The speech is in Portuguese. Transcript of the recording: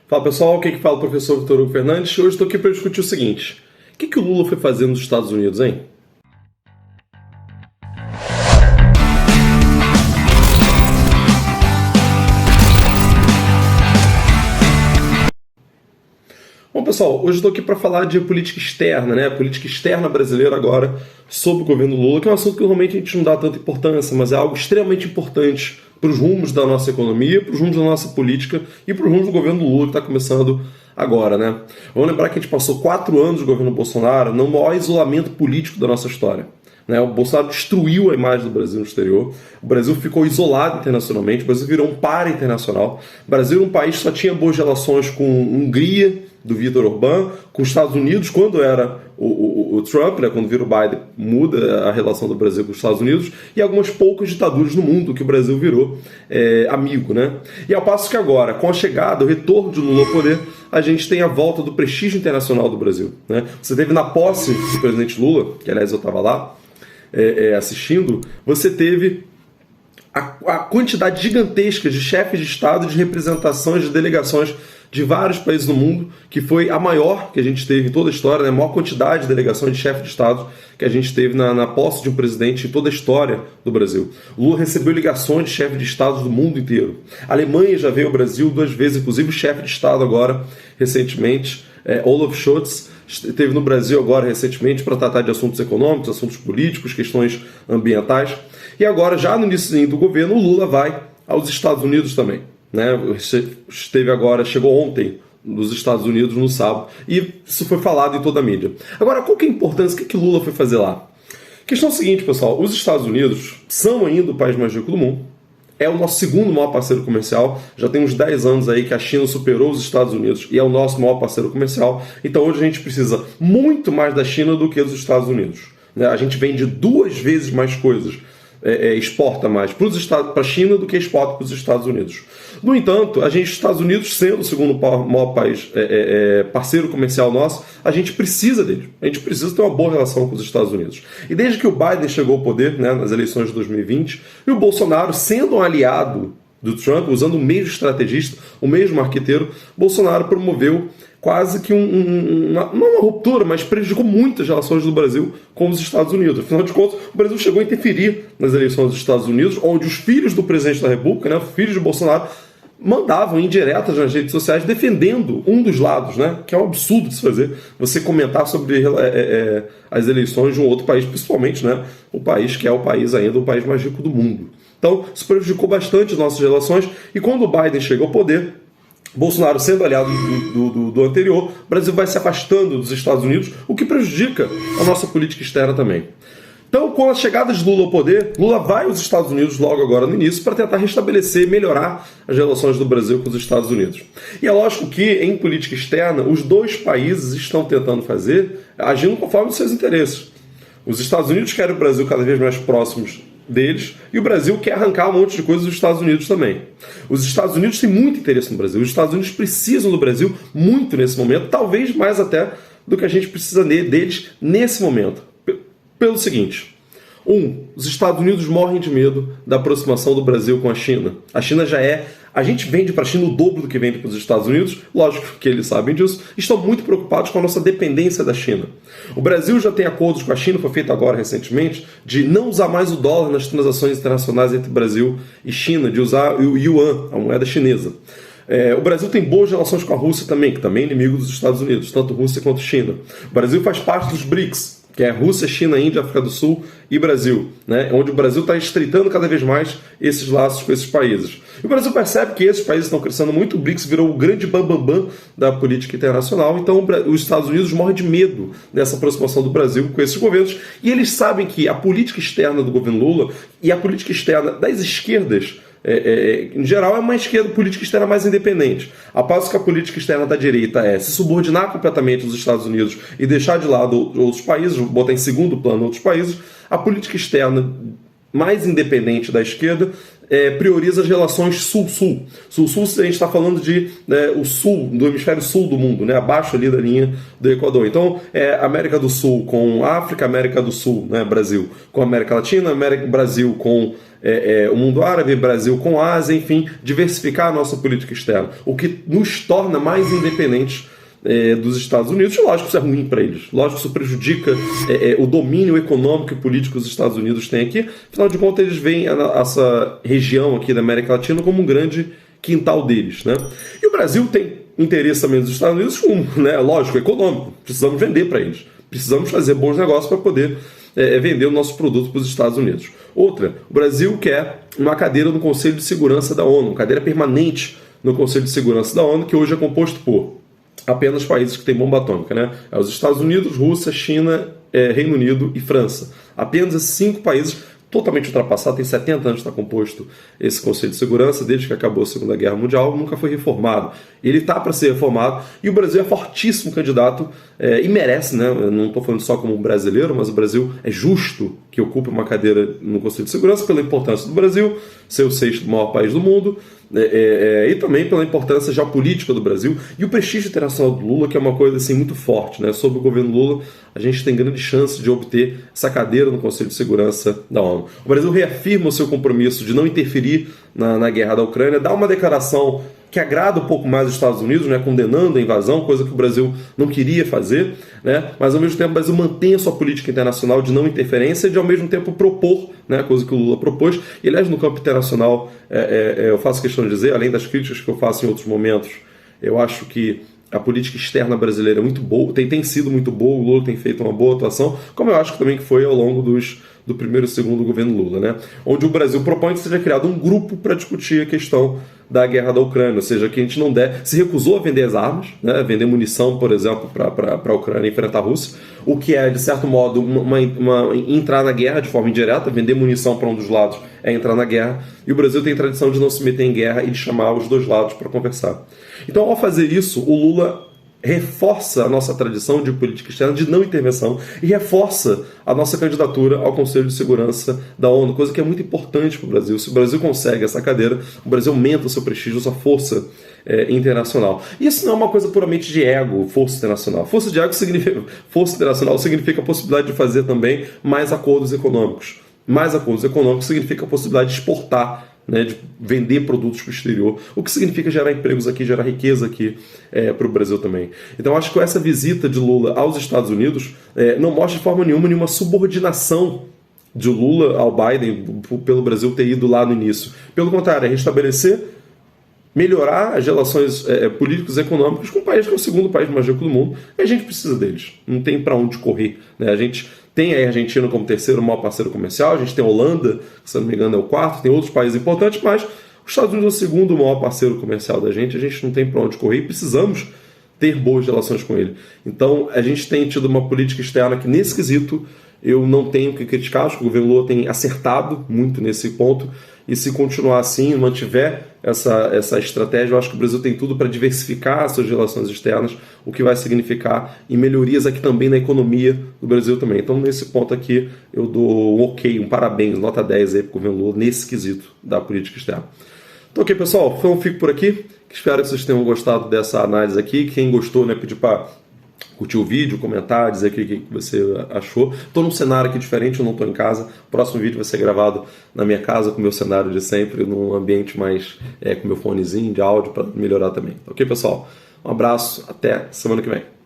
Fala pessoal, aqui que fala o professor Vitor Hugo Fernandes. Hoje estou aqui para discutir o seguinte: o que o Lula foi fazer nos Estados Unidos, hein? Bom pessoal, hoje estou aqui para falar de política externa, né? Política externa brasileira agora, sob o governo Lula, que é um assunto que normalmente a gente não dá tanta importância, mas é algo extremamente importante para os rumos da nossa economia, para os rumos da nossa política e para os rumos do governo Lula que está começando agora, né? Vamos lembrar que a gente passou 4 anos do governo Bolsonaro no maior isolamento político da nossa história. Né? O Bolsonaro destruiu a imagem do Brasil no exterior, o Brasil ficou isolado internacionalmente, o Brasil virou um para internacional, o Brasil era um país que só tinha boas relações com Hungria, do Viktor Orbán, com os Estados Unidos, quando era o Trump, né, quando vira o Biden, muda a relação do Brasil com os Estados Unidos, e algumas poucas ditaduras no mundo que o Brasil virou amigo. Né? E ao passo que agora, com a chegada, o retorno de Lula ao poder, a gente tem a volta do prestígio internacional do Brasil. Né? Você teve na posse do presidente Lula, que aliás eu estava lá assistindo, você teve a quantidade gigantesca de chefes de Estado, de representações, de delegações de vários países do mundo, que foi a maior que a gente teve em toda a história, né? A maior quantidade de delegações de chefes de Estado que a gente teve na posse de um presidente em toda a história do Brasil. O Lula recebeu ligações de chefes de Estado do mundo inteiro. A Alemanha já veio ao Brasil 2 vezes, inclusive o chefe de Estado agora, recentemente, Olaf Scholz, esteve no Brasil agora recentemente para tratar de assuntos econômicos, assuntos políticos, questões ambientais. E agora, já no início do governo, o Lula vai aos Estados Unidos também. Né? Esteve agora, chegou ontem nos Estados Unidos no sábado, e isso foi falado em toda a mídia. Agora, qual que é a importância? O que Lula foi fazer lá? A questão é a seguinte, pessoal: os Estados Unidos são ainda o país mais rico do mundo, é o nosso segundo maior parceiro comercial, já tem uns 10 anos aí que a China superou os Estados Unidos e é o nosso maior parceiro comercial, então hoje a gente precisa muito mais da China do que dos Estados Unidos. Né? A gente vende 2 vezes mais coisas, exporta mais para a China do que exporta para os Estados Unidos. No entanto, os Estados Unidos, sendo o segundo maior país parceiro comercial nosso, a gente precisa dele. A gente precisa ter uma boa relação com os Estados Unidos. E desde que o Biden chegou ao poder, né, nas eleições de 2020, e o Bolsonaro, sendo um aliado do Trump, usando o mesmo estrategista, o mesmo marqueteiro, Bolsonaro promoveu quase que não uma ruptura, mas prejudicou muito as relações do Brasil com os Estados Unidos. Afinal de contas, o Brasil chegou a interferir nas eleições dos Estados Unidos, onde os filhos do presidente da República, né, os filhos de Bolsonaro, mandavam indiretas nas redes sociais defendendo um dos lados, né? Que é um absurdo de se fazer, você comentar sobre as eleições de um outro país, principalmente, né, o país que é o país ainda, o país mais rico do mundo. Então, isso prejudicou bastante as nossas relações, e quando o Biden chega ao poder, Bolsonaro sendo aliado do anterior, o Brasil vai se afastando dos Estados Unidos, o que prejudica a nossa política externa também. Então, com a chegada de Lula ao poder, Lula vai aos Estados Unidos logo agora no início para tentar restabelecer, melhorar as relações do Brasil com os Estados Unidos. E é lógico que, em política externa, os 2 países estão tentando fazer, agindo conforme os seus interesses. Os Estados Unidos querem o Brasil cada vez mais próximos deles, e o Brasil quer arrancar um monte de coisas dos Estados Unidos também. Os Estados Unidos têm muito interesse no Brasil, os Estados Unidos precisam do Brasil muito nesse momento, talvez mais até do que a gente precisa deles nesse momento. Pelo seguinte: os Estados Unidos morrem de medo da aproximação do Brasil com a China. A China a gente vende para a China o dobro do que vende para os Estados Unidos, lógico que eles sabem disso, e estão muito preocupados com a nossa dependência da China. O Brasil já tem acordos com a China, foi feito agora recentemente, de não usar mais o dólar nas transações internacionais entre Brasil e China, de usar o yuan, a moeda chinesa. O Brasil tem boas relações com a Rússia também, que também é inimigo dos Estados Unidos, tanto Rússia quanto China. O Brasil faz parte dos BRICS, que é Rússia, China, Índia, África do Sul e Brasil, né? Onde o Brasil está estreitando cada vez mais esses laços com esses países. E o Brasil percebe que esses países estão crescendo muito, o BRICS virou o grande bambambam da política internacional, então os Estados Unidos morrem de medo dessa aproximação do Brasil com esses governos, e eles sabem que a política externa do governo Lula e a política externa das esquerdas, em geral, é uma esquerda política externa mais independente. A passo que a política externa da direita é se subordinar completamente aos Estados Unidos e deixar de lado outros países, botar em segundo plano outros países, a política externa mais independente da esquerda prioriza as relações sul-sul. Sul-sul, a gente está falando de o sul, do hemisfério sul do mundo, né, abaixo ali da linha do Equador. Então, América do Sul com África, América do Sul, né, Brasil com América Latina, Brasil com o mundo árabe, Brasil com Ásia, enfim, diversificar a nossa política externa, o que nos torna mais independentes dos Estados Unidos. Lógico que isso é ruim para eles, lógico que isso prejudica o domínio econômico e político que os Estados Unidos têm aqui. Afinal de contas, eles veem essa região aqui da América Latina como um grande quintal deles, né? E o Brasil tem interesse também dos Estados Unidos, né, lógico, econômico. Precisamos vender para eles, precisamos fazer bons negócios para poder vender o nosso produto para os Estados Unidos. Outra, o Brasil quer uma cadeira no Conselho de Segurança da ONU, uma cadeira permanente no Conselho de Segurança da ONU, que hoje é composto por apenas países que têm bomba atômica, né? Os Estados Unidos, Rússia, China, Reino Unido e França. Apenas esses 5 países, totalmente ultrapassado, tem 70 anos que está composto esse Conselho de Segurança, desde que acabou a Segunda Guerra Mundial, nunca foi reformado. Ele está para ser reformado e o Brasil é fortíssimo candidato e merece, né? Eu não estou falando só como um brasileiro, mas o Brasil é justo que ocupe uma cadeira no Conselho de Segurança pela importância do Brasil, ser o 6º maior país do mundo, e também pela importância geopolítica do Brasil e o prestígio internacional do Lula, que é uma coisa assim, muito forte, né? Sob o governo Lula, a gente tem grande chance de obter essa cadeira no Conselho de Segurança da ONU. O Brasil reafirma o seu compromisso de não interferir na guerra da Ucrânia, dá uma declaração que agrada um pouco mais os Estados Unidos, né, condenando a invasão, coisa que o Brasil não queria fazer, né, mas ao mesmo tempo o Brasil mantém a sua política internacional de não interferência e de ao mesmo tempo propor, né, coisa que o Lula propôs. E aliás, no campo internacional, eu faço questão de dizer, além das críticas que eu faço em outros momentos, eu acho que a política externa brasileira é muito boa, tem sido muito boa, o Lula tem feito uma boa atuação, como eu acho que também que foi ao longo do primeiro e segundo governo Lula, né? Onde o Brasil propõe que seja criado um grupo para discutir a questão da guerra da Ucrânia, ou seja, que a gente não se recusou a vender as armas, né? Vender munição, por exemplo, para a Ucrânia enfrentar a Rússia, o que é, de certo modo, entrar na guerra de forma indireta. Vender munição para um dos lados é entrar na guerra, e o Brasil tem tradição de não se meter em guerra e de chamar os dois lados para conversar. Então, ao fazer isso, o Lula reforça a nossa tradição de política externa de não intervenção e reforça a nossa candidatura ao Conselho de Segurança da ONU, coisa que é muito importante para o Brasil. Se o Brasil consegue essa cadeira, o Brasil aumenta o seu prestígio, a sua força internacional. Isso não é uma coisa puramente de ego, força internacional. Força internacional significa a possibilidade de fazer também mais acordos econômicos. Mais acordos econômicos significa a possibilidade de exportar, né, de vender produtos para o exterior, o que significa gerar empregos aqui, gerar riqueza aqui para o Brasil também. Então acho que essa visita de Lula aos Estados Unidos não mostra de forma nenhuma subordinação de Lula ao Biden pelo Brasil ter ido lá no início. Pelo contrário, é restabelecer, melhorar as relações políticas e econômicas com um país que é o 2º país mais rico do mundo, e a gente precisa deles, não tem para onde correr, né? A gente tem a Argentina como 3º maior parceiro comercial, a gente tem a Holanda, que se não me engano é o 4º, tem outros países importantes, mas os Estados Unidos é o 2º maior parceiro comercial da gente, a gente não tem para onde correr e precisamos ter boas relações com ele. Então a gente tem tido uma política externa que, nesse quesito, eu não tenho que criticar, acho que o governo Lula tem acertado muito nesse ponto, e se continuar assim, mantiver essa estratégia, eu acho que o Brasil tem tudo para diversificar as suas relações externas, o que vai significar em melhorias aqui também na economia do Brasil também. Então, nesse ponto aqui, eu dou um ok, um parabéns, nota 10 aí para o governo Lula nesse quesito da política externa. Então, ok, pessoal, então fico por aqui. Espero que vocês tenham gostado dessa análise aqui. Quem gostou, né, pedir para curtir o vídeo, comentar, dizer o que você achou. Estou num cenário aqui diferente, eu não estou em casa. O próximo vídeo vai ser gravado na minha casa, com o meu cenário de sempre, num ambiente mais com meu fonezinho de áudio, para melhorar também. Ok, pessoal? Um abraço, até semana que vem.